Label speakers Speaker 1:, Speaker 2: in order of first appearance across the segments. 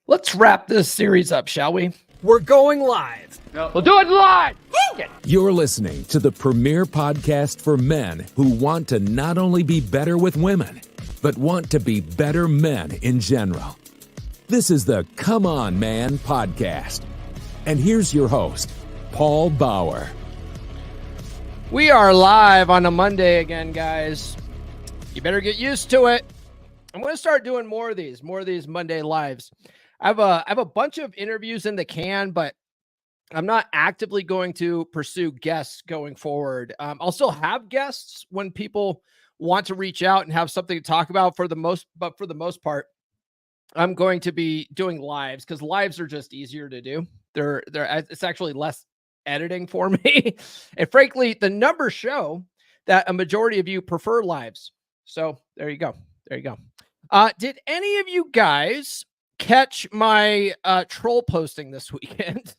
Speaker 1: Let's wrap this series up, shall we?
Speaker 2: We're going live.
Speaker 1: We'll do it live.
Speaker 3: You're listening to the premier podcast for men who want to not only be better with women, but want to be better men in general. This is the Come On Man podcast. And here's your host, Paul Bauer.
Speaker 1: We are live on a Monday again, guys. You better get used to it. I'm going to start doing more of these Monday lives. I have a bunch of interviews in the can, but I'm not actively going to pursue guests going forward. I'll still have guests when people want to reach out and have something to talk about. For the most part, I'm going to be doing lives because lives are just easier to do. It's actually less editing for me, and frankly, the numbers show that a majority of you prefer lives. So there you go. Did any of you guys catch my troll posting this weekend?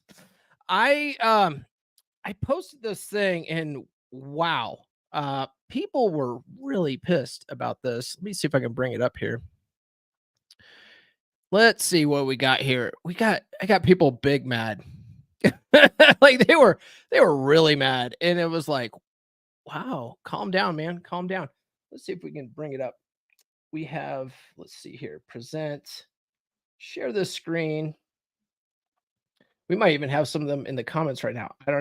Speaker 1: I posted this thing and wow, people were really pissed about this. Let me see if I can bring it up here. Let's see what we got here. I got people big mad. Like they were really mad, and it was like, wow, calm down, man, calm down. Let's see if we can bring it up. We have, let's see here, present, share this screen. We might even have some of them in the comments right now. I don't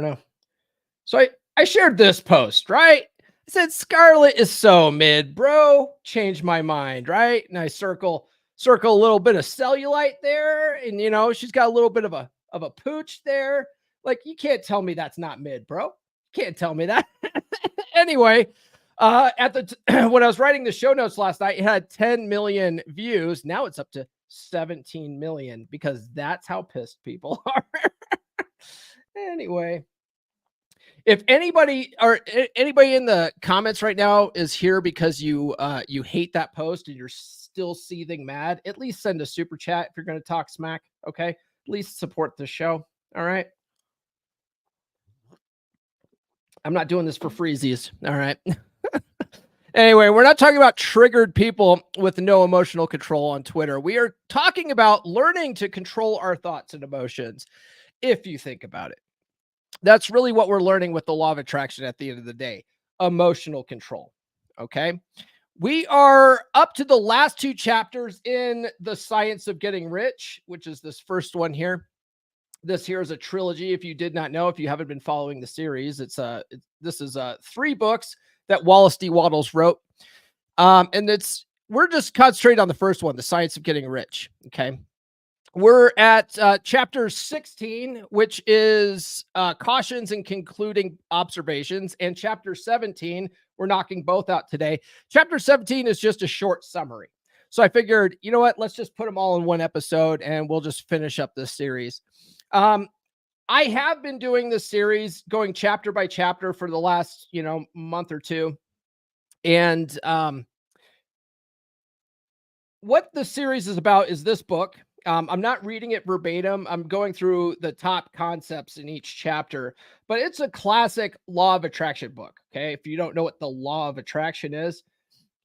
Speaker 1: know. So I shared this post, right? I said, Scarlett is so mid, bro. Changed my mind, right? And I circle a little bit of cellulite there. And, you know, she's got a little bit of a pooch there. Like, you can't tell me that's not mid, bro. Can't tell me that. Anyway, when I was writing the show notes last night, it had 10 million views. Now it's up to 17 million because that's how pissed people are. Anyway, if anybody in the comments right now is here because you hate that post and you're still seething mad, at least send a super chat if you're going to talk smack. Okay, at least support the show. All right. I'm not doing this for freezies. All right. Anyway, we're not talking about triggered people with no emotional control on Twitter. We are talking about learning to control our thoughts and emotions. If you think about it, that's really what we're learning with the law of attraction at the end of the day, emotional control. Okay. We are up to the last two chapters in the Science of Getting Rich, which is this first one here. This here is a trilogy. If you did not know, if you haven't been following the series, this is 3 books that Wallace D. Wattles wrote. And we're just concentrating on the first one, The Science of Getting Rich. Okay. We're at chapter 16, which is cautions and concluding observations. And chapter 17, we're knocking both out today. Chapter 17 is just a short summary. So I figured, you know what, let's just put them all in one episode and we'll just finish up this series. I have been doing this series going chapter by chapter for the last, month or two. And what the series is about is this book. I'm not reading it verbatim. I'm going through the top concepts in each chapter, but it's a classic law of attraction book. Okay. If you don't know what the law of attraction is,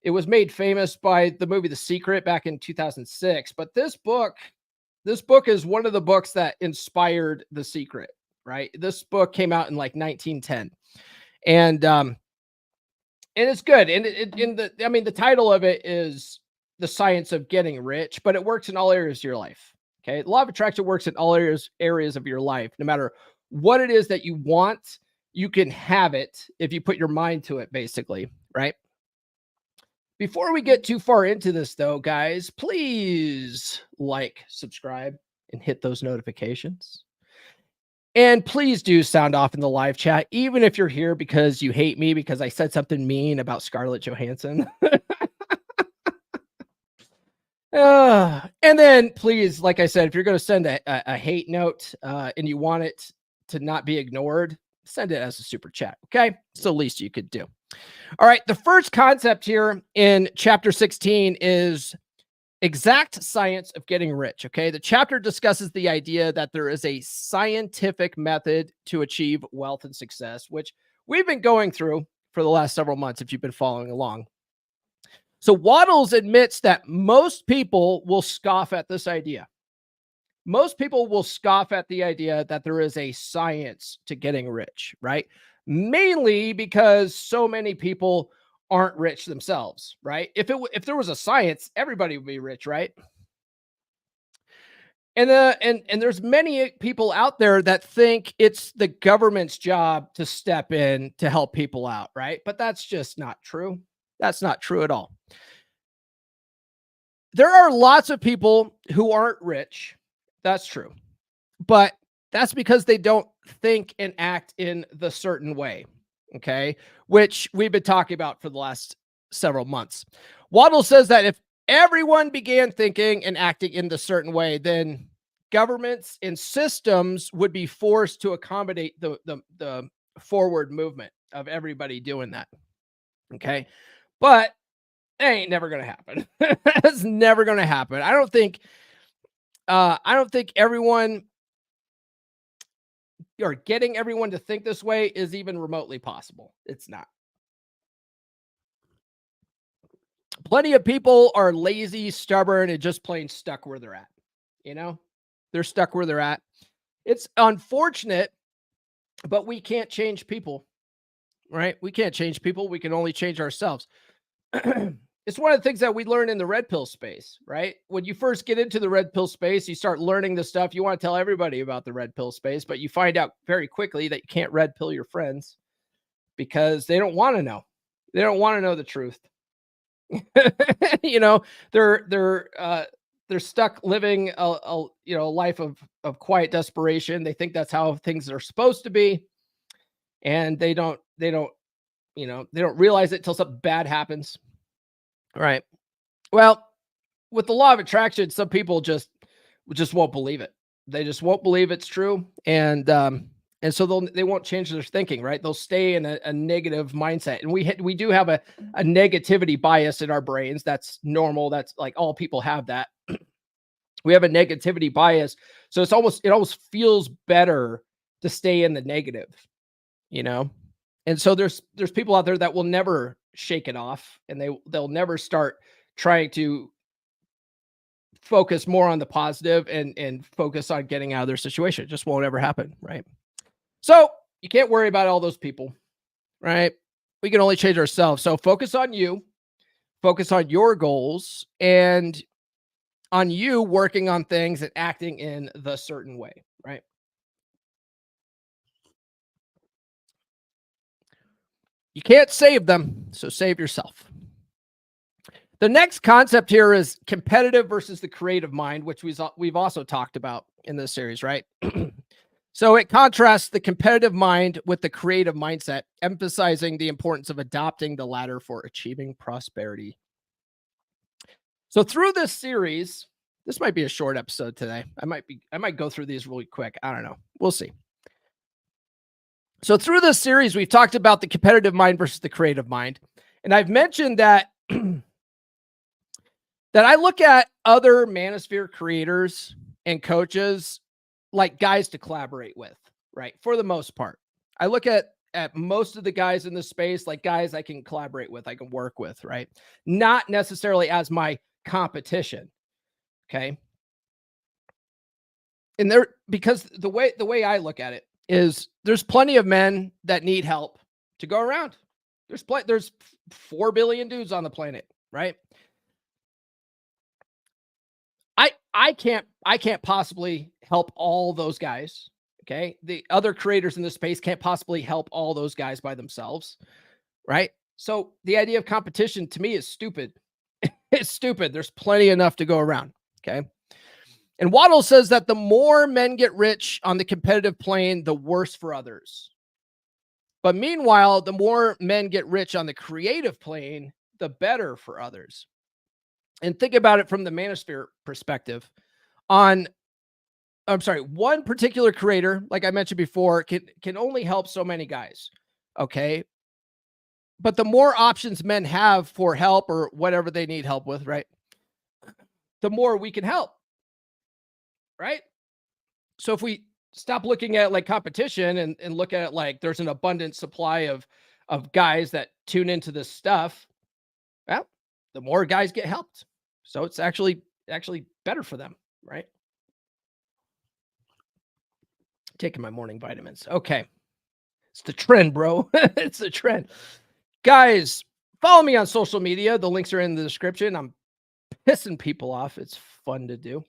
Speaker 1: it was made famous by the movie The Secret back in 2006. But this book is one of the books that inspired The Secret, right? This book came out in like 1910, and it's good. And the title of it is The Science of Getting Rich, but it works in all areas of your life. Okay. The law of attraction works in all areas of your life. No matter what it is that you want, you can have it if you put your mind to it, basically, right? Before we get too far into this, though, guys, please like, subscribe, and hit those notifications. And please do sound off in the live chat, even if you're here because you hate me because I said something mean about Scarlett Johansson. And then please, like I said, if you're going to send a hate note and you want it to not be ignored, send it as a super chat. Okay. It's the least you could do. All right. The first concept here in chapter 16 is exact science of getting rich. Okay. The chapter discusses the idea that there is a scientific method to achieve wealth and success, which we've been going through for the last several months if you've been following along. So Wattles admits that most people will scoff at this idea. Most people will scoff at the idea that there is a science to getting rich, right? Mainly because so many people aren't rich themselves, right? If there was a science, everybody would be rich, right? And there's many people out there that think it's the government's job to step in to help people out, right? But that's just not true. That's not true at all. There are lots of people who aren't rich. That's true. But that's because they don't think and act in the certain way, okay? Which we've been talking about for the last several months. Waddle says that if everyone began thinking and acting in the certain way, then governments and systems would be forced to accommodate the forward movement of everybody doing that, okay? But it ain't never going to happen. It's never going to happen. I don't think everyone or getting everyone to think this way is even remotely possible. It's not. Plenty of people are lazy, stubborn, and just plain stuck where they're at. You know, they're stuck where they're at. It's unfortunate, but we can't change people, right? We can't change people. We can only change ourselves. It's one of the things that we learn in the red pill space, right? When you first get into the red pill space, you start learning the stuff. You want to tell everybody about the red pill space, but you find out very quickly that you can't red pill your friends because they don't want to know. They don't want to know the truth. You know, they're stuck living a life of quiet desperation. They think that's how things are supposed to be, and they don't realize it till something bad happens. Right. Well, with the law of attraction, some people just won't believe it. They just won't believe it's true, and so they won't change their thinking. Right? They'll stay in a negative mindset, and we do have a negativity bias in our brains. That's normal. That's like all people have that. We have a negativity bias, so it almost feels better to stay in the negative, you know. And so there's people out there that will never shake it off, and they'll never start trying to focus more on the positive and focus on getting out of their situation. It just won't ever happen, right? So you can't worry about all those people, right? We can only change ourselves. So focus on you, focus on your goals, and on you working on things and acting in the certain way, right? You can't save them, so save yourself. The next concept here is competitive versus the creative mind, which we've also talked about in this series, right? So it contrasts the competitive mind with the creative mindset, emphasizing the importance of adopting the latter for achieving prosperity. So through this series, this might be a short episode today. I might go through these really quick. I don't know. We'll see. So through this series, we've talked about the competitive mind versus the creative mind. And I've mentioned that that I look at other manosphere creators and coaches like guys to collaborate with, right? For the most part. I look at most of the guys in this space like guys I can collaborate with, I can work with, right? Not necessarily as my competition. Okay. And because the way I look at it is there's plenty of men that need help to go around. There's 4 billion dudes on the planet, right? I can't possibly help all those guys. Okay. The other creators in this space can't possibly help all those guys by themselves. Right. So the idea of competition to me is stupid. It's stupid. There's plenty enough to go around. Okay. And Waddle says that the more men get rich on the competitive plane, the worse for others. But meanwhile, the more men get rich on the creative plane, the better for others. And think about it from the manosphere perspective. One particular creator, like I mentioned before, can only help so many guys. Okay. But the more options men have for help or whatever they need help with, right? The more we can help. Right? So if we stop looking at like competition and look at it like there's an abundant supply of guys that tune into this stuff, well, the more guys get helped. So it's actually better for them, right? Taking my morning vitamins. Okay. It's the trend, bro. It's the trend. Guys, follow me on social media. The links are in the description. I'm pissing people off. It's fun to do.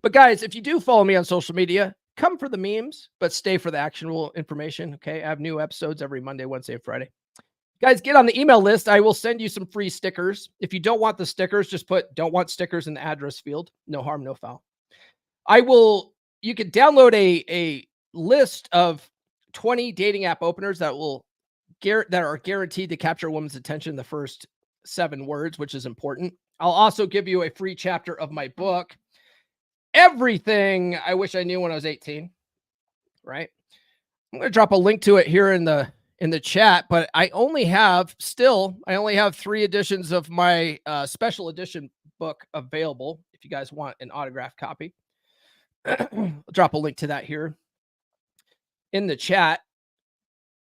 Speaker 1: But guys, if you do follow me on social media, come for the memes, but stay for the actionable information. Okay. I have new episodes every Monday, Wednesday, and Friday. Guys, get on the email list. I will send you some free stickers. If you don't want the stickers, just put don't want stickers in the address field. No harm, no foul. You can download a list of 20 dating app openers that are guaranteed to capture a woman's attention in the first 7 words, which is important. I'll also give you a free chapter of my book, Everything I Wish I Knew When I Was 18. Right? I'm going to drop a link to it here in the chat, but I only have 3 editions of my special edition book available. If you guys want an autographed copy, I'll drop a link to that here in the chat.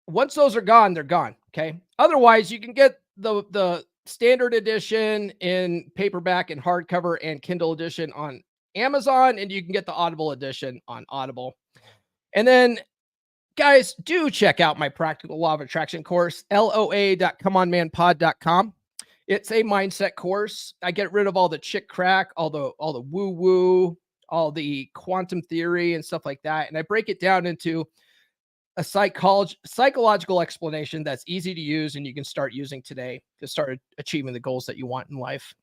Speaker 1: Once those are gone, they're gone. Okay. Otherwise, you can get the standard edition in paperback and hardcover and Kindle edition on Amazon, and you can get the Audible edition on Audible. And then, guys, do check out my Practical Law of Attraction course, loa.comeonmanpod.com. It's a mindset course. I get rid of all the chick crack, all the woo-woo, all the quantum theory and stuff like that. And I break it down into a psychological explanation that's easy to use and you can start using today to start achieving the goals that you want in life.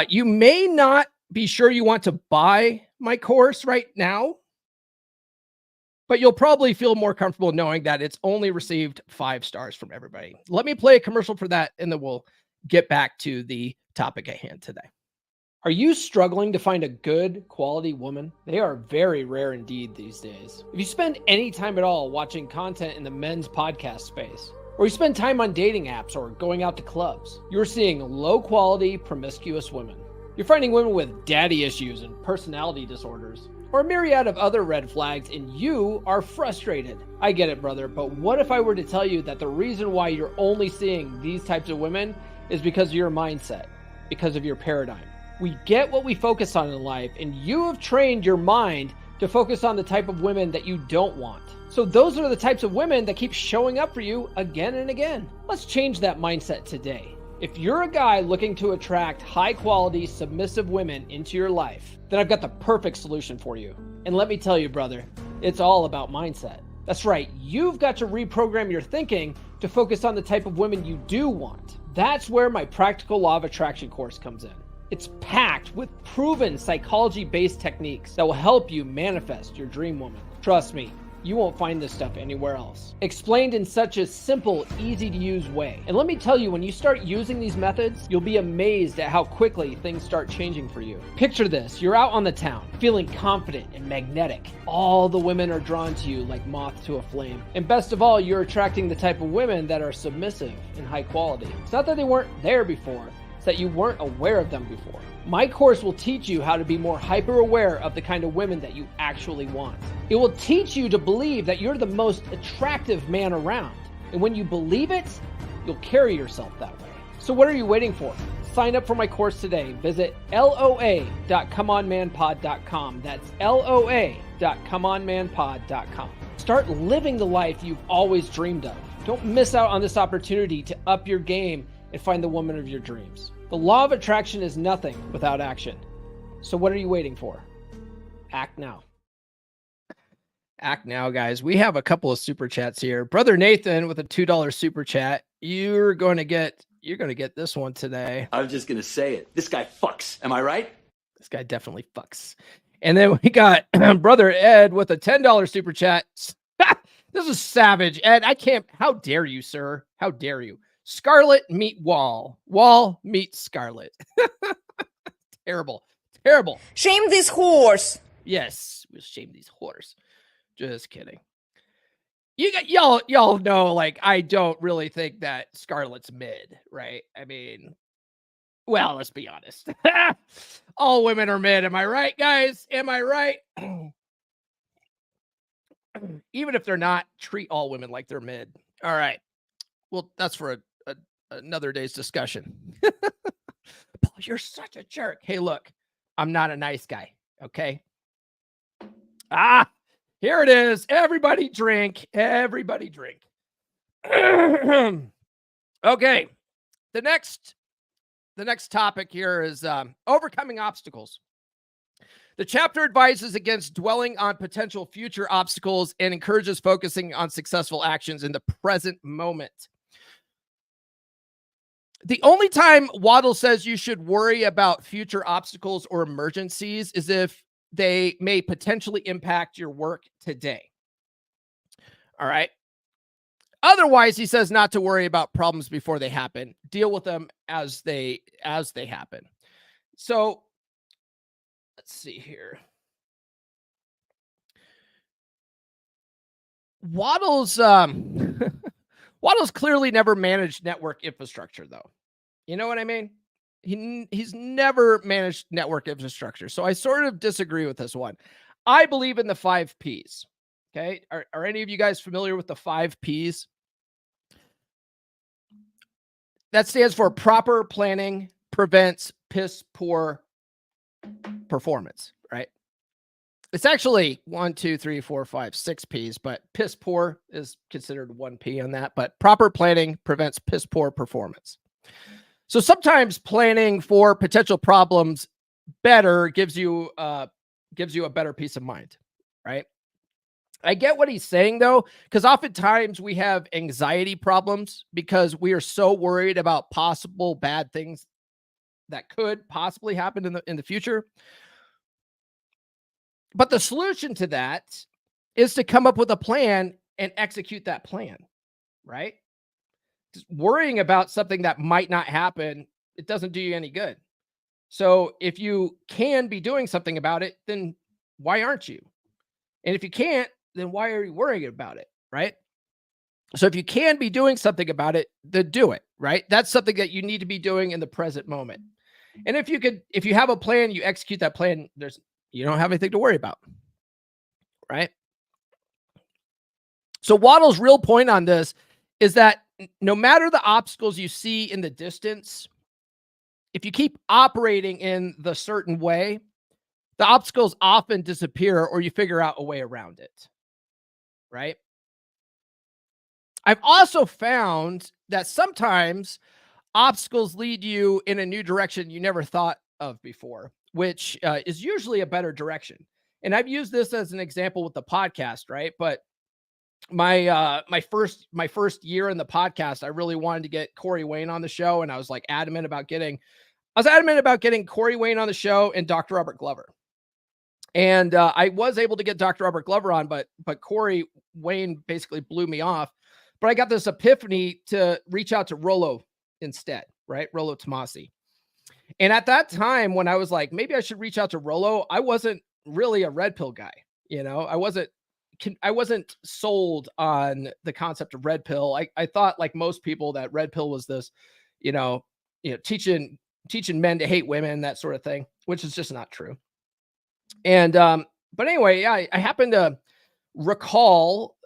Speaker 1: You may not be sure you want to buy my course right now, but you'll probably feel more comfortable knowing that it's only received 5 stars from everybody. Let me play a commercial for that, and then we'll get back to the topic at hand today. Are you struggling to find a good quality woman? They are very rare indeed these days. If you spend any time at all watching content in the men's podcast space, or you spend time on dating apps or going out to clubs, you're seeing low quality, promiscuous women. You're finding women with daddy issues and personality disorders, or a myriad of other red flags, and you are frustrated. I get it, brother, but what if I were to tell you that the reason why you're only seeing these types of women is because of your mindset, because of your paradigm? We get what we focus on in life, and you have trained your mind to focus on the type of women that you don't want. So those are the types of women that keep showing up for you again and again. Let's change that mindset today. If you're a guy looking to attract high-quality, submissive women into your life, then I've got the perfect solution for you. And let me tell you, brother, it's all about mindset. That's right, you've got to reprogram your thinking to focus on the type of women you do want. That's where my Practical Law of Attraction course comes in. It's packed with proven psychology-based techniques that will help you manifest your dream woman. Trust me, you won't find this stuff anywhere else. Explained in such a simple, easy-to-use way. And let me tell you, when you start using these methods, you'll be amazed at how quickly things start changing for you. Picture this, you're out on the town, feeling confident and magnetic. All the women are drawn to you like moth to a flame. And best of all, you're attracting the type of women that are submissive and high quality. It's not that they weren't there before, it's that you weren't aware of them before. My course will teach you how to be more hyper-aware of the kind of women that you actually want. It will teach you to believe that you're the most attractive man around. And when you believe it, you'll carry yourself that way. So what are you waiting for? Sign up for my course today. Visit loa.comeonmanpod.com. That's loa.comeonmanpod.com. Start living the life you've always dreamed of. Don't miss out on this opportunity to up your game and find the woman of your dreams. The law of attraction is nothing without action. So what are you waiting for? Act now. Act now, guys. We have a couple of super chats here. Brother Nathan with a $2 super chat. You're going to get this one today.
Speaker 2: I was just going to say it. This guy fucks. Am I right?
Speaker 1: This guy definitely fucks. And then we got Brother Ed with a $10 super chat. This is savage. Ed, I can't. How dare you, sir? How dare you? Scarlet meet Wall. Wall meet Scarlet. Terrible. Terrible.
Speaker 4: Shame this horse.
Speaker 1: Yes, we'll shame these whores. Just kidding. Y'all know, like, I don't really think that Scarlet's mid, right? I mean, well, let's be honest. All women are mid. Am I right, guys? Am I right? Even if they're not, treat all women like they're mid. All right. Well, that's for another day's discussion. Paul, you're such a jerk. Hey, look, I'm not a nice guy. Okay. Here it is. Everybody drink. Everybody drink. Okay. The next topic here is overcoming obstacles. The chapter advises against dwelling on potential future obstacles and encourages focusing on successful actions in the present moment. The only time Wattles says you should worry about future obstacles or emergencies is if they may potentially impact your work today. All right. Otherwise, he says not to worry about problems before they happen. Deal with them as they happen. So let's see here. Wattles Wattles clearly never managed network infrastructure, though. You know what I mean? He's never managed network infrastructure. So I sort of disagree with this one. I believe in the 5 Ps. Okay. Are any of you guys familiar with the 5 Ps? That stands for proper planning prevents piss poor performance, right? It's actually 1, 2, 3, 4, 5, 6 Ps, but piss poor is considered 1 P on that. But proper planning prevents piss poor performance. So sometimes planning for potential problems better gives you a better peace of mind, right? I get what he's saying though, because oftentimes we have anxiety problems because we are so worried about possible bad things that could possibly happen in the future. But the solution to that is to come up with a plan and execute that plan, right? Just worrying about something that might not happen, it doesn't do you any good. So if you can be doing something about it, then why aren't you? And if you can't, then why are you worrying about it, right? So if you can be doing something about it, then do it, right? That's something that you need to be doing in the present moment. And if you have a plan, you execute that plan, you don't have anything to worry about, right? So Wattles' real point on this is that no matter the obstacles you see in the distance, if you keep operating in the certain way, the obstacles often disappear or you figure out a way around it, right? I've also found that sometimes obstacles lead you in a new direction you never thought of before, which is usually a better direction. And I've used this as an example with the podcast, right? But my first year in the podcast, I really wanted to get Corey Wayne on the show, and I was adamant about getting Corey Wayne on the show and Dr. Robert Glover. And I was able to get Dr. Robert Glover on, but Corey Wayne basically blew me off. But I got this epiphany to reach out to Rollo instead, right? Rollo Tomasi. And at that time, when I was like, maybe I should reach out to Rollo, I wasn't really a red pill guy. You know, I wasn't sold on the concept of red pill. I thought, like most people, that red pill was this, teaching men to hate women, that sort of thing, which is just not true. And, but anyway, I happened to recall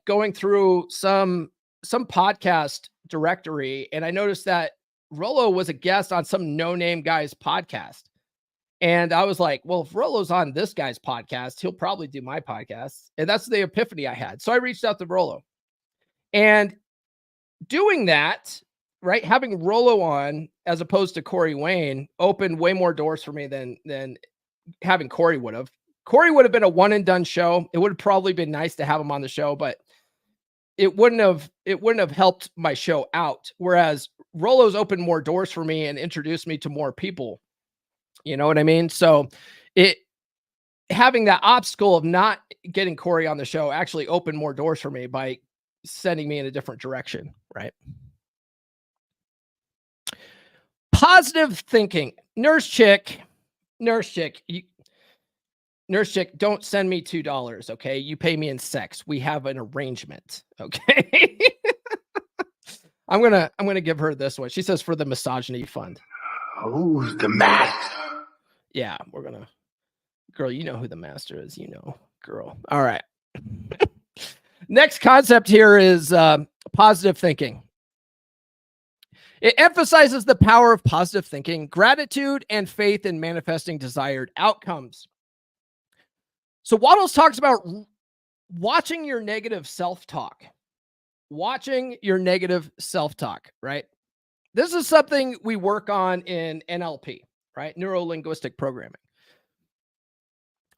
Speaker 1: going through some podcast directory, and I noticed that Rollo was a guest on some no-name guy's podcast. And I was like, well, if Rollo's on this guy's podcast, he'll probably do my podcast. And that's the epiphany I had. So I reached out to Rollo. And doing that, right, having Rollo on as opposed to Corey Wayne opened way more doors for me than having Corey would have. Corey would have been a one and done show. It would have probably been nice to have him on the show, but it wouldn't have helped my show out. Whereas Rollo's opened more doors for me and introduced me to more people. You know what I mean? So having that obstacle of not getting Corey on the show actually opened more doors for me by sending me in a different direction, right? Positive thinking. Nurse chick, don't send me $2, okay? You pay me in sex. We have an arrangement, okay? I'm gonna give her this one. She says, for the misogyny fund.
Speaker 4: Who's the master?
Speaker 1: Yeah, girl, you know who the master is, girl. All right. Next concept here is positive thinking. It emphasizes the power of positive thinking, gratitude, and faith in manifesting desired outcomes. So Wattles talks about watching your negative self-talk. Watching your negative self-talk, right? This is something we work on in NLP, right? Neuro-linguistic programming.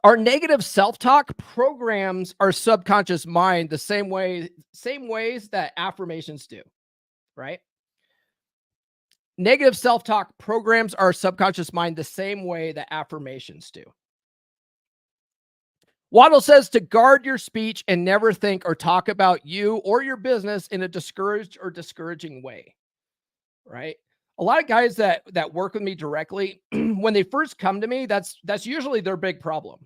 Speaker 1: Our negative self-talk programs our subconscious mind the same ways that affirmations do, right? Negative self-talk programs our subconscious mind the same way that affirmations do. Waddle says to guard your speech and never think or talk about you or your business in a discouraged or discouraging way, right? A lot of guys that work with me directly, when they first come to me, that's usually their big problem,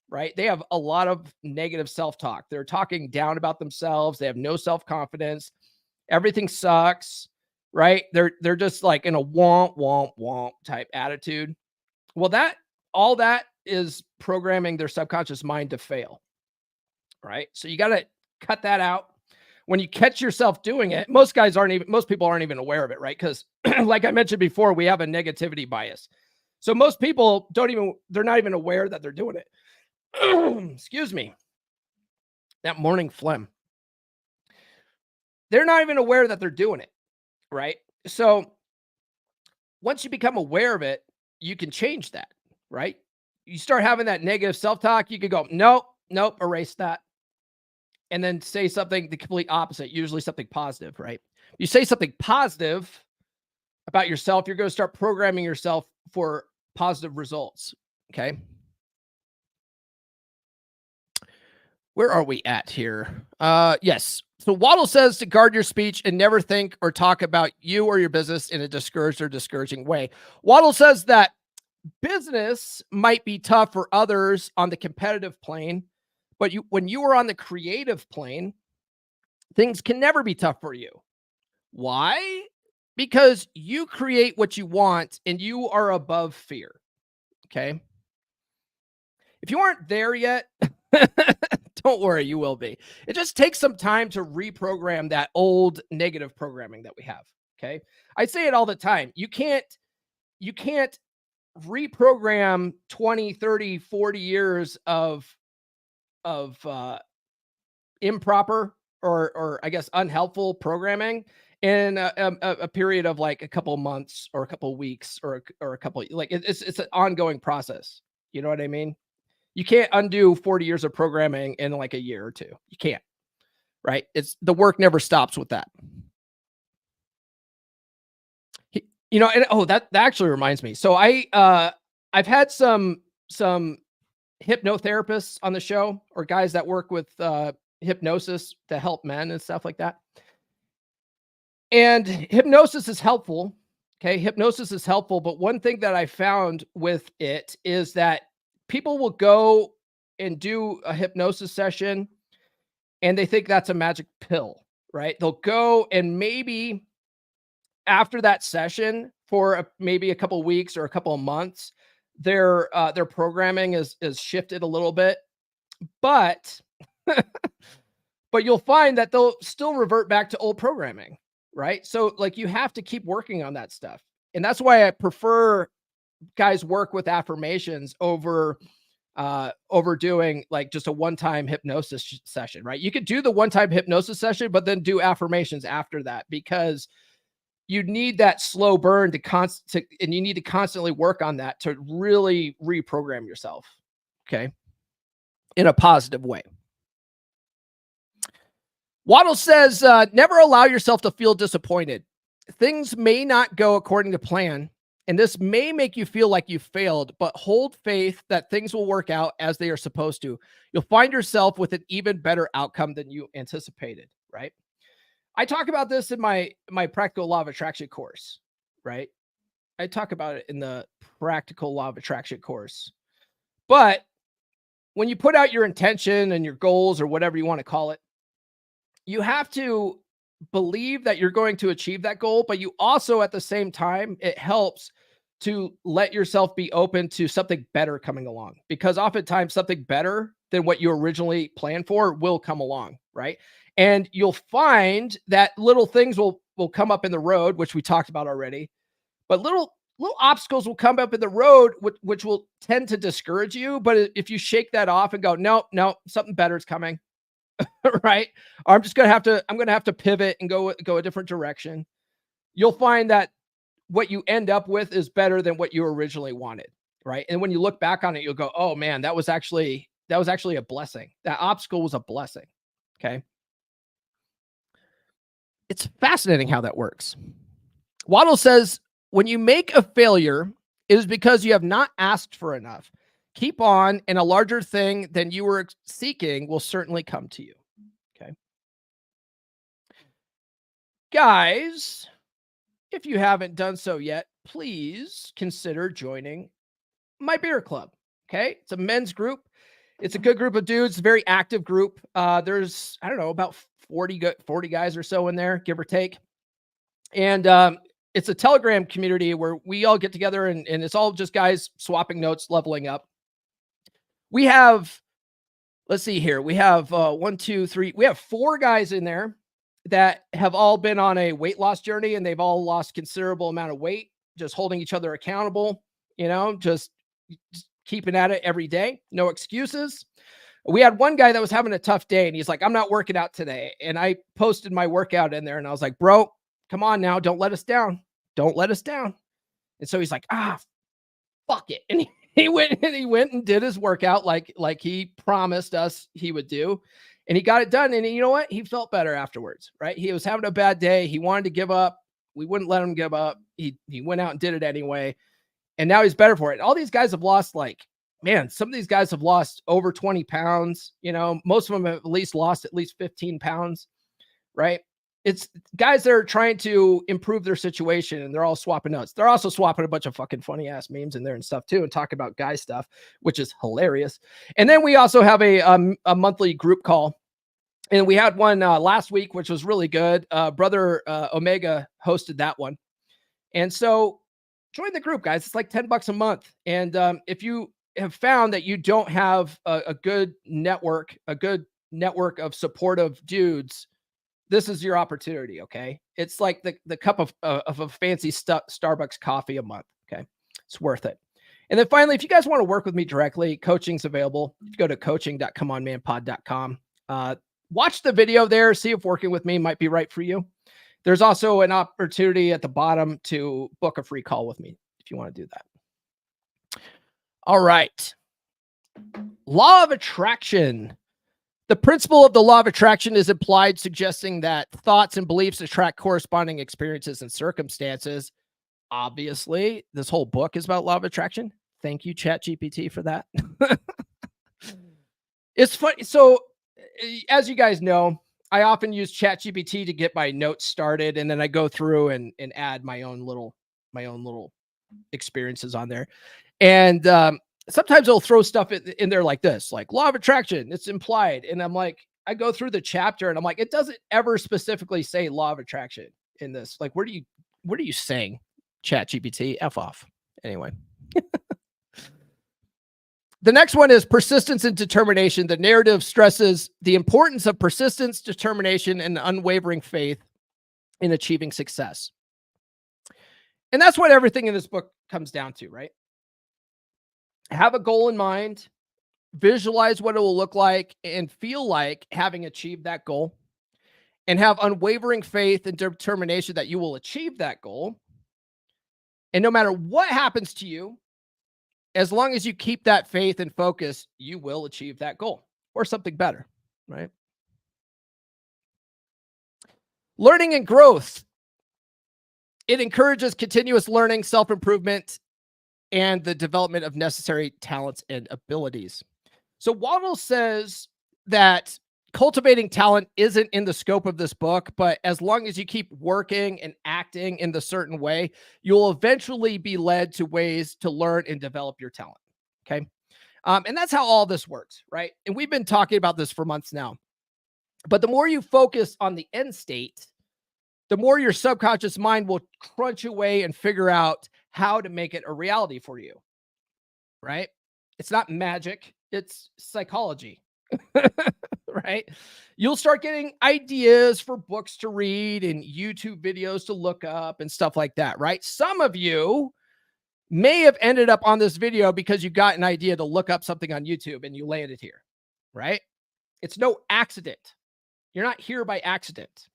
Speaker 1: right? They have a lot of negative self-talk. They're talking down about themselves. They have no self-confidence. Everything sucks, right? They're just like in a womp, womp, womp type attitude. Well, all that is programming their subconscious mind to fail, right? So you got to cut that out. When you catch yourself doing it, most people aren't even aware of it, right? Because like I mentioned before, we have a negativity bias. So most people they're not even aware that they're doing it. Excuse me. That morning phlegm. They're not even aware that they're doing it, right? So once you become aware of it, you can change that, right? You start having that negative self-talk, you could go, nope, erase that. And then say something the complete opposite, usually something positive, right? You say something positive about yourself, you're going to start programming yourself for positive results, okay? Where are we at here? Yes. So Waddle says to guard your speech and never think or talk about you or your business in a discouraged or discouraging way. Waddle says that business might be tough for others on the competitive plane, but when you are on the creative plane, things can never be tough for you. Why? Because you create what you want and you are above fear. Okay. If you aren't there yet, don't worry, you will be. It just takes some time to reprogram that old negative programming that we have. Okay. I say it all the time. You can't reprogram 20, 30, 40 years of improper or I guess unhelpful programming in a period of like a couple months or a couple weeks or a couple, like it's an ongoing process. You know what I mean? You can't undo 40 years of programming in like a year or two. You can't, right? The work never stops with that. And that actually reminds me. So I've had some hypnotherapists on the show, or guys that work with hypnosis to help men and stuff like that. And hypnosis is helpful. Okay. Hypnosis is helpful. But one thing that I found with it is that people will go and do a hypnosis session and they think that's a magic pill, right? They'll go and maybe after that session for maybe a couple of weeks or a couple of months, their programming is shifted a little bit, but you'll find that they'll still revert back to old programming, right? So like you have to keep working on that stuff. And that's why I prefer guys work with affirmations over doing like just a one-time hypnosis session, right? You could do the one-time hypnosis session, but then do affirmations after that, because you need that slow burn and you need to constantly work on that to really reprogram yourself. Okay. In a positive way. Waddle says, never allow yourself to feel disappointed. Things may not go according to plan, and this may make you feel like you failed, but hold faith that things will work out as they are supposed to. You'll find yourself with an even better outcome than you anticipated, right? I talk about this in my practical law of attraction course, right? I talk about it in the practical law of attraction course. But when you put out your intention and your goals or whatever you want to call it, you have to believe that you're going to achieve that goal, but you also at the same time, it helps to let yourself be open to something better coming along, because oftentimes something better than what you originally planned for will come along, right? And you'll find that little things will will come up in the road, which we talked about already, but little obstacles will come up in the road, which will tend to discourage you. But if you shake that off and go, no, something better is coming, right? Or I'm going to have to pivot and go a different direction. You'll find that what you end up with is better than what you originally wanted, right? And when you look back on it, you'll go, oh man, that was actually a blessing. That obstacle was a blessing. Okay. It's fascinating how that works. Wattles says, when you make a failure, it is because you have not asked for enough. Keep on, and a larger thing than you were seeking will certainly come to you. Okay. Guys, if you haven't done so yet, please consider joining my beer club. Okay. It's a men's group. It's a good group of dudes, a very active group. There's, I don't know, about 40 guys or so in there, give or take. And it's a Telegram community where we all get together and it's all just guys swapping notes, leveling up. We have, let's see here. We have 1, 2, 3. We have 4 guys in there that have all been on a weight loss journey, and they've all lost considerable amount of weight, just holding each other accountable, just keeping at it every day. No excuses. We had one guy that was having a tough day, and he's like, I'm not working out today. And I posted my workout in there, and I was like, bro, come on now. Don't let us down. Don't let us down. And so he's like, fuck it. And he went and did his workout like he promised us he would do. And he got it done. And you know what? He felt better afterwards, right? He was having a bad day. He wanted to give up. We wouldn't let him give up. He went out and did it anyway. And now he's better for it. All these guys have lost, some of these guys have lost over 20 pounds. Most of them have at least lost 15 pounds, right? It's guys that are trying to improve their situation, and they're all swapping notes. They're also swapping a bunch of fucking funny ass memes in there and stuff too, and talking about guy stuff, which is hilarious. And then we also have a monthly group call, and we had one last week, which was really good. Brother Omega hosted that one. And so join the group, guys. It's like $10 a month. And if you have found that you don't have a good network of supportive dudes, this is your opportunity. Okay. It's like the cup of a fancy Starbucks coffee a month. Okay. It's worth it. And then finally, if you guys want to work with me directly, coaching's available. If you go to coaching.comeonmanpod.com, watch the video there, see if working with me might be right for you. There's also an opportunity at the bottom to book a free call with me if you want to do that. All right. Law of attraction. The principle of the law of attraction is implied, suggesting that thoughts and beliefs attract corresponding experiences and circumstances. Obviously, this whole book is about law of attraction. Thank you, ChatGPT, for that. It's funny. So, as you guys know, I often use ChatGPT to get my notes started, and then I go through and add my own little experiences on there. And sometimes it'll throw stuff in there like this, like law of attraction, it's implied. And I'm like, I go through the chapter and I'm like, it doesn't ever specifically say law of attraction in this. Like, what are you saying? ChatGPT, F off. Anyway. The next one is persistence and determination. The narrative stresses the importance of persistence, determination, and unwavering faith in achieving success. And that's what everything in this book comes down to, right? Have a goal in mind, visualize what it will look like and feel like having achieved that goal, and have unwavering faith and determination that you will achieve that goal. And no matter what happens to you, as long as you keep that faith and focus, you will achieve that goal or something better, right? Learning and growth. It encourages continuous learning, self-improvement, and the development of necessary talents and abilities. So Wattles says that cultivating talent isn't in the scope of this book, but as long as you keep working and acting in the certain way, you'll eventually be led to ways to learn and develop your talent. Okay. And that's how all this works, right? And we've been talking about this for months now, but the more you focus on the end state, the more your subconscious mind will crunch away and figure out how to make it a reality for you, right? It's not magic. It's psychology, right? You'll start getting ideas for books to read and YouTube videos to look up and stuff like that, right? Some of you may have ended up on this video because you got an idea to look up something on YouTube and you landed here, right? It's no accident. You're not here by accident.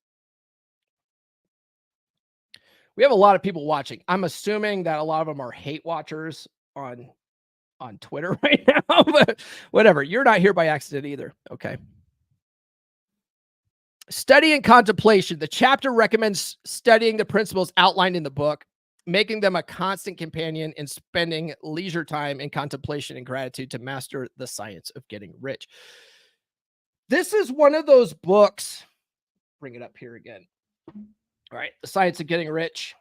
Speaker 1: We have a lot of people watching. I'm assuming that a lot of them are hate watchers on Twitter right now, but whatever. You're not here by accident either. Okay. Study and contemplation. The chapter recommends studying the principles outlined in the book, making them a constant companion, and spending leisure time in contemplation and gratitude to master the science of getting rich. This is one of those books. Bring it up here again. All right. The Science of Getting Rich.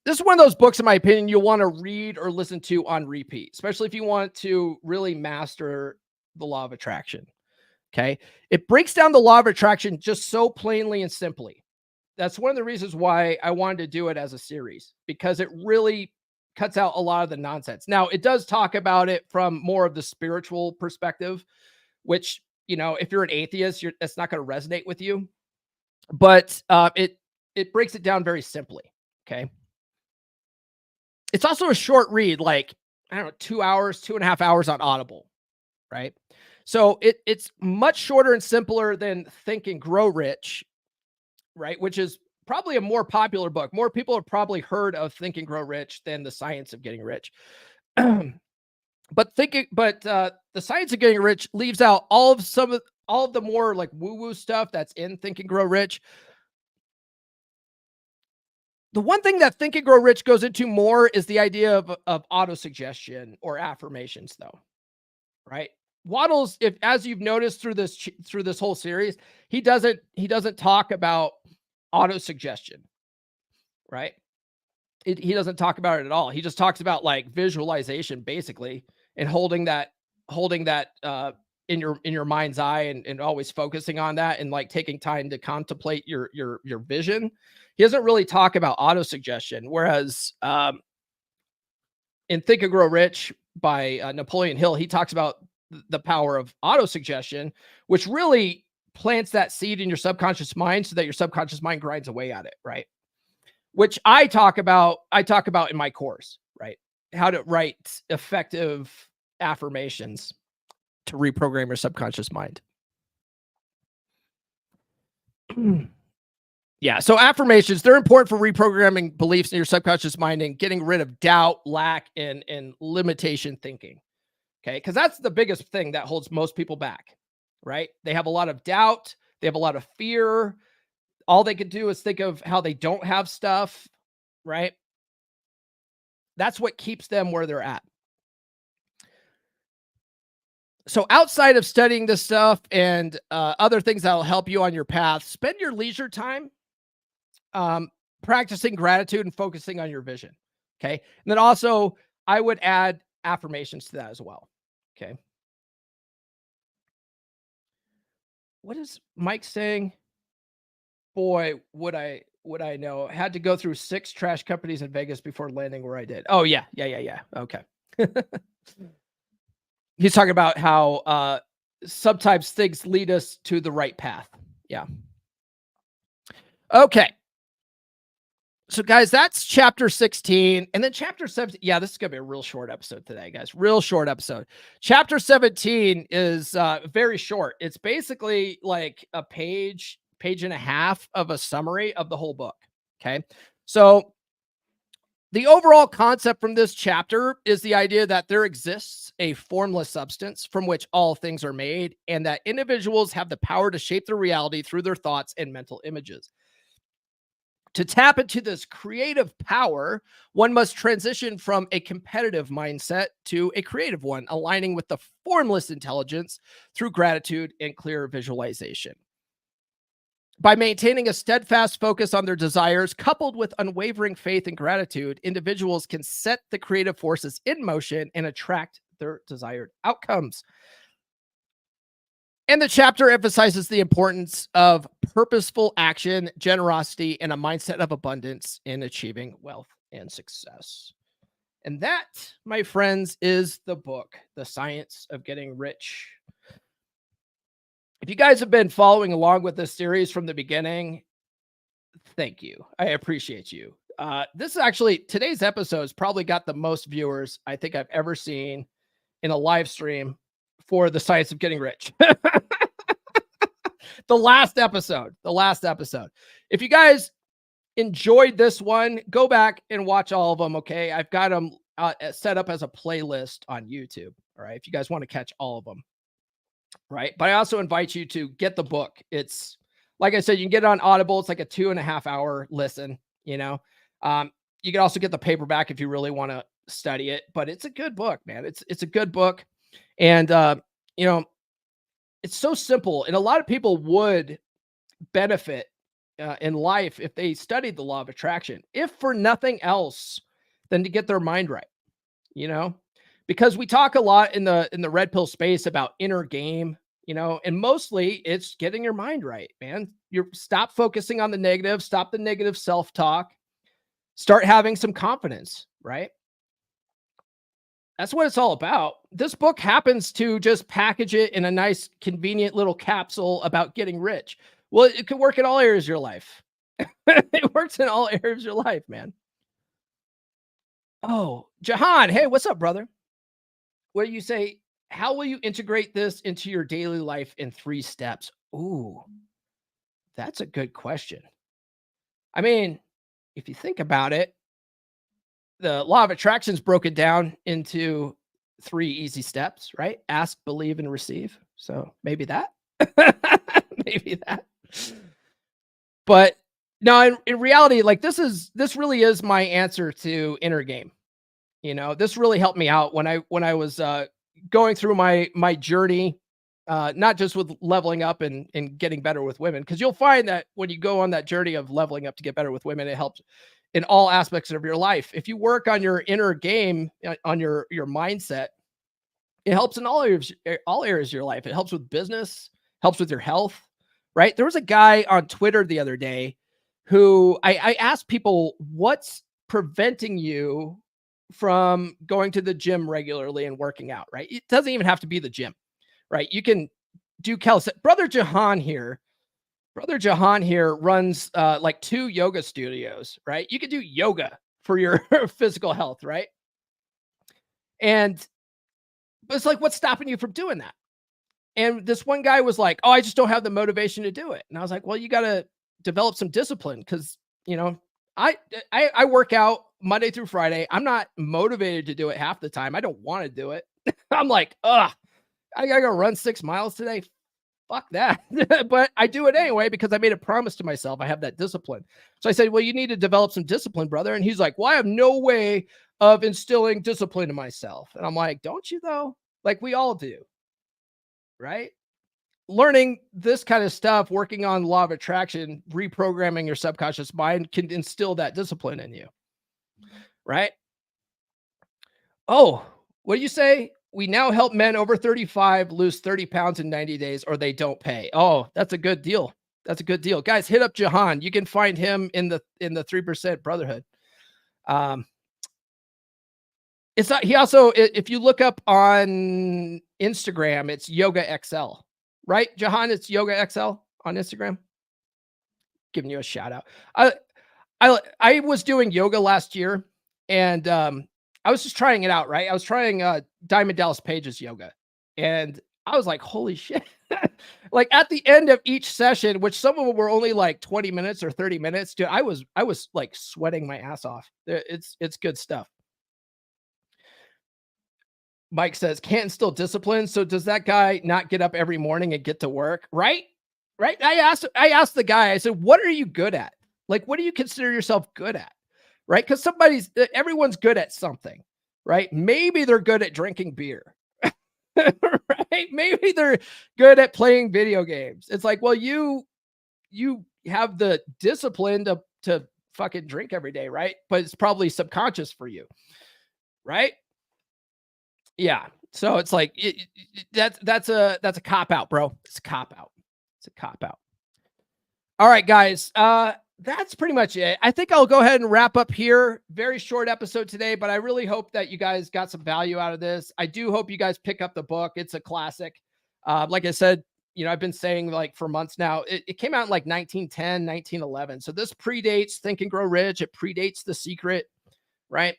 Speaker 1: This is one of those books, in my opinion, you'll want to read or listen to on repeat, especially if you want to really master the law of attraction. Okay. It breaks down the law of attraction just so plainly and simply. That's one of the reasons why I wanted to do it as a series, because it really cuts out a lot of the nonsense. Now, it does talk about it from more of the spiritual perspective, which, if you're an atheist, that's not going to resonate with you. But it breaks it down very simply. Okay. It's also a short read, like, 2 hours, 2.5 hours on Audible, right? So it's much shorter and simpler than Think and Grow Rich, right? Which is probably a more popular book. More people have probably heard of Think and Grow Rich than The Science of Getting Rich. But the Science of Getting Rich leaves out all of the more like woo-woo stuff that's in Think and Grow Rich. The one thing that Think and Grow Rich goes into more is the idea of auto-suggestion or affirmations, though, right? Wattles, as you've noticed through this whole series, he doesn't talk about auto-suggestion, right? He doesn't talk about it at all. He just talks about like visualization, basically, and holding that in your mind's eye and always focusing on that and like taking time to contemplate your vision. He doesn't really talk about auto-suggestion. Whereas in Think and Grow Rich by Napoleon Hill, he talks about the power of auto-suggestion, which really plants that seed in your subconscious mind so that your subconscious mind grinds away at it, right? Which I talk about in my course, right? How to write effective affirmations to reprogram your subconscious mind. Yeah. So affirmations, they're important for reprogramming beliefs in your subconscious mind and getting rid of doubt, lack, and limitation thinking. Okay. Because that's the biggest thing that holds most people back, right? They have a lot of doubt. They have a lot of fear. All they can do is think of how they don't have stuff, right? That's what keeps them where they're at. So outside of studying this stuff and other things that will help you on your path, spend your leisure time practicing gratitude and focusing on your vision. Okay. And then also I would add affirmations to that as well. Okay. What is Mike saying? Boy, would I know. Had to go through 6 trash companies in Vegas before landing where I did. Oh yeah. Okay. He's talking about how sometimes things lead us to the right path. Yeah. Okay. So guys, that's chapter 16. And then chapter 17. Yeah, this is going to be a real short episode today, guys. Real short episode. Chapter 17 is very short. It's basically like a page and a half of a summary of the whole book. Okay. So the overall concept from this chapter is the idea that there exists a formless substance from which all things are made, and that individuals have the power to shape their reality through their thoughts and mental images. To tap into this creative power, one must transition from a competitive mindset to a creative one, aligning with the formless intelligence through gratitude and clear visualization. By maintaining a steadfast focus on their desires, coupled with unwavering faith and gratitude, individuals can set the creative forces in motion and attract their desired outcomes. And the chapter emphasizes the importance of purposeful action, generosity, and a mindset of abundance in achieving wealth and success. And that, my friends, is the book, The Science of Getting Rich. If you guys have been following along with this series from the beginning, thank you. I appreciate you. This is actually, today's episode has probably got the most viewers I think I've ever seen in a live stream for the science of getting rich. The last episode. If you guys enjoyed this one, go back and watch all of them. Okay. I've got them set up as a playlist on YouTube. All right. If you guys want to catch all of them. Right. But I also invite you to get the book. It's, like I said, you can get it on Audible. It's like a 2.5 hour listen, you know. You can also get the paperback if you really want to study it, but it's a good book, man. It's a good book. And, you know, it's so simple. And a lot of people would benefit in life if they studied the law of attraction, if for nothing else than to get their mind right, you know, because we talk a lot in the red pill space about inner game, you know, and mostly it's getting your mind right, man. You stop focusing on the negative, stop the negative self-talk, start having some confidence, right? That's what it's all about. This book happens to just package it in a nice, convenient little capsule about getting rich. Well, it could work in all areas of your life. It works in all areas of your life, man. Oh, Jahan. Hey, what's up, brother? What do you say? How will you integrate this into your daily life in 3 steps? Ooh, that's a good question. I mean, if you think about it, the law of attraction is broken down into 3 easy steps, right? Ask, believe, and receive. So maybe that, maybe that. But no, in reality, like this really is my answer to inner game. You know, this really helped me out when I was going through my journey, not just with leveling up and getting better with women, because you'll find that when you go on that journey of leveling up to get better with women, it helps in all aspects of your life. If you work on your inner game, on your mindset, it helps in all areas of your life. It helps with business, helps with your health, right? There was a guy on Twitter the other day who I asked people, what's preventing you from going to the gym regularly and working out, right? It doesn't even have to be the gym, right? You can do calisthenics. Brother Jahan here runs like 2 yoga studios, right? You can do yoga for your physical health, right? And it's like, what's stopping you from doing that? And this one guy was like, oh, I just don't have the motivation to do it. And I was like, well, you got to develop some discipline, because, you know, I work out Monday through Friday. I'm not motivated to do it half the time. I don't want to do it. I'm like, ugh, I gotta go run 6 miles today. Fuck that. But I do it anyway because I made a promise to myself. I have that discipline. So I said, well, you need to develop some discipline, brother. And he's like, well, I have no way of instilling discipline in myself. And I'm like, don't you though? Like we all do, right? Learning this kind of stuff, working on law of attraction, reprogramming your subconscious mind can instill that discipline in you, right? Oh, what do you say? We now help men over 35 lose 30 pounds in 90 days or they don't pay. Oh, that's a good deal. That's a good deal. Guys, hit up Jahan. You can find him in the 3% Brotherhood. It's not, he also, if you look up on Instagram, it's Yoga XL, right? Jahan, it's Yoga XL on Instagram. Giving you a shout out. I was doing yoga last year, and I was just trying it out, right? I was trying Diamond Dallas Page's yoga, and I was like, holy shit. Like at the end of each session, which some of them were only like 20 minutes or 30 minutes, dude, I was like sweating my ass off. It's good stuff. Mike says, can't instill discipline. So does that guy not get up every morning and get to work? Right? Right. I asked the guy, I said, what are you good at? Like, what do you consider yourself good at? Right? Because everyone's good at something, right? Maybe they're good at drinking beer, right? Maybe they're good at playing video games. It's like, well, you have the discipline to fucking drink every day, right? But it's probably subconscious for you, right? Yeah. So it's like, that's a cop out, bro. It's a cop out. It's a cop out. All right, guys. That's pretty much it. I think I'll go ahead and wrap up here. Very short episode today, but I really hope that you guys got some value out of this. I do hope you guys pick up the book. It's a classic. Like I said, I've been saying like for months now, it came out in like 1910, 1911. So this predates Think and Grow Rich. It predates The Secret, right?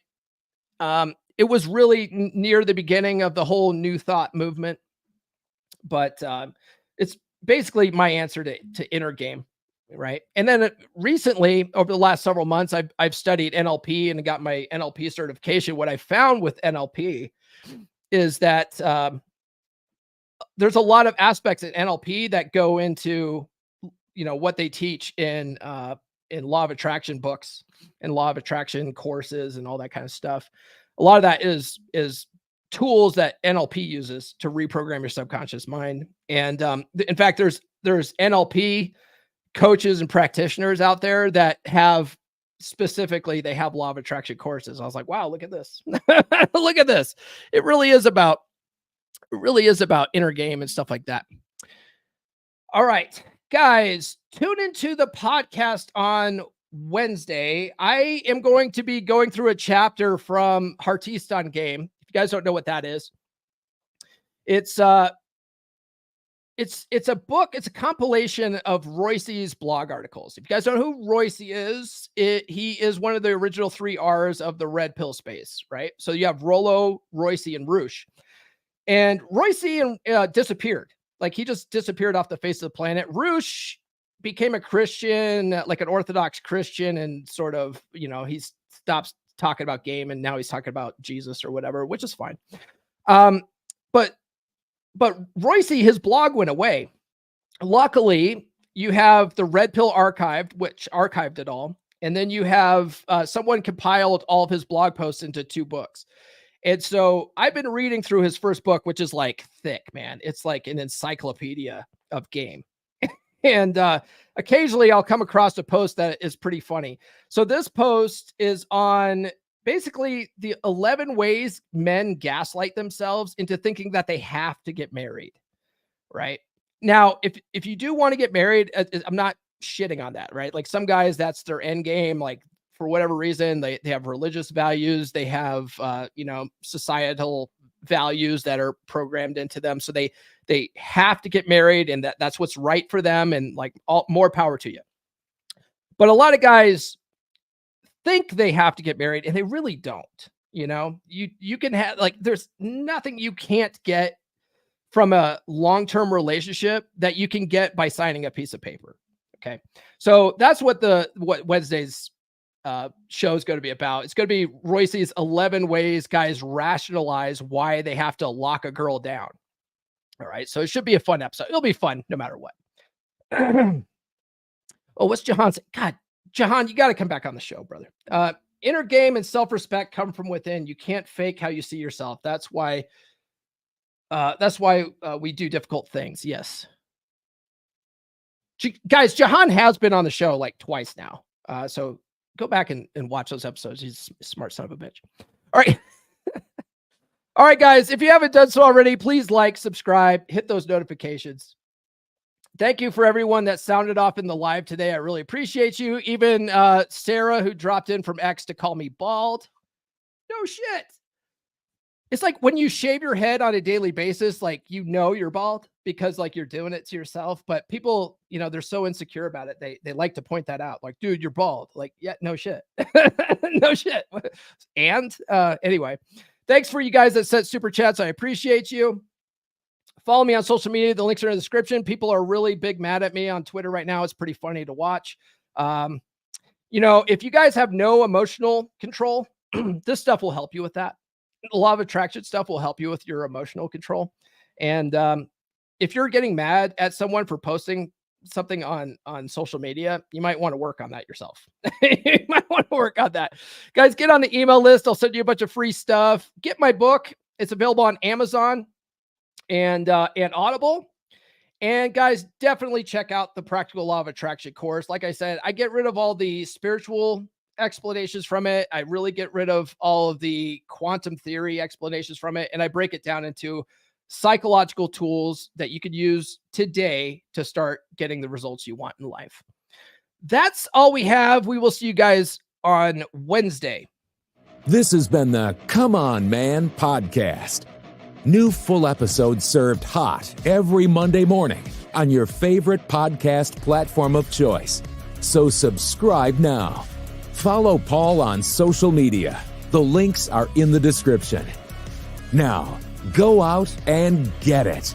Speaker 1: It was really near the beginning of the whole New Thought movement, but it's basically my answer to inner game, right? And then recently, over the last several months, I've studied NLP and got my NLP certification. What I found with NLP is that there's a lot of aspects in NLP that go into, what they teach in law of attraction books and law of attraction courses and all that kind of stuff. A lot of that is tools that NLP uses to reprogram your subconscious mind. And in fact, there's NLP coaches and practitioners out there that have they have law of attraction courses. I was like, wow, look at this. Look at this. It really is about inner game and stuff like that. All right, guys, tune into the podcast on Wednesday. I am going to be going through a chapter from Heartiste on Game. If you guys don't know what that is, it's a book. It's a compilation of Royce's blog articles. If you guys don't know who Royce is, he is one of the original 3 R's of the red pill space, right? So you have Rollo, Royce, and Roosh. And Royce disappeared. Like he just disappeared off the face of the planet. Roosh became a Christian, like an Orthodox Christian, and sort of, he stops talking about game and now he's talking about Jesus or whatever, which is fine. But Royce, his blog went away. Luckily, you have the Red Pill Archived, which archived it all. And then you have someone compiled all of his blog posts into 2 books. And so I've been reading through his first book, which is like thick, man. It's like an encyclopedia of game. And occasionally I'll come across a post that is pretty funny. So this post is on basically the 11 ways men gaslight themselves into thinking that they have to get married, right? Now, if you do want to get married, I'm not shitting on that, right? Like some guys, that's their end game. Like for whatever reason, they have religious values. They have, societal values that are programmed into them. So they have to get married and that's what's right for them. And like more power to you. But a lot of guys think they have to get married and they really don't. You can have there's nothing you can't get from a long-term relationship that you can get by signing a piece of paper. Okay. So that's what Wednesday's show is going to be about. It's going to be Royce's 11 ways guys rationalize why they have to lock a girl down. All right. So it should be a fun episode. It'll be fun no matter what. Oh, what's Jahan saying? God, Jahan, you got to come back on the show, brother. Inner game and self-respect come from within. You can't fake how you see yourself. That's why we do difficult things. Yes. Guys, Jahan has been on the show like twice now. So go back and watch those episodes. He's a smart son of a bitch. All right. All right, guys. If you haven't done so already, please like, subscribe, hit those notifications. Thank you for everyone that sounded off in the live today. I really appreciate you. Even Sarah, who dropped in from X to call me bald. No shit. It's like when you shave your head on a daily basis, like, you're bald because like you're doing it to yourself. But people, they're so insecure about it. They like to point that out. Like, dude, you're bald. Like, yeah, no shit. No shit. And anyway, thanks for you guys that sent super chats. I appreciate you. Follow me on social media. The links are in the description. People are really big mad at me on Twitter right now. It's pretty funny to watch. If you guys have no emotional control, this stuff will help you with that. The law of attraction stuff will help you with your emotional control. And if you're getting mad at someone for posting something on social media, you might want to work on that yourself. You might want to work on that. Guys, get on the email list. I'll send you a bunch of free stuff. Get my book. It's available on Amazon and Audible. And guys, definitely check out the Practical Law of Attraction course. Like I said, I get rid of all the spiritual explanations from it. I really get rid of all of the quantum theory explanations from it. And I break it down into psychological tools that you could use today to start getting the results you want in life. That's all we have. We will see you guys on Wednesday.
Speaker 3: This has been the Come On Man podcast. New full episodes served hot every Monday morning on your favorite podcast platform of choice. So subscribe now. Follow Paul on social media. The links are in the description. Now, go out and get it.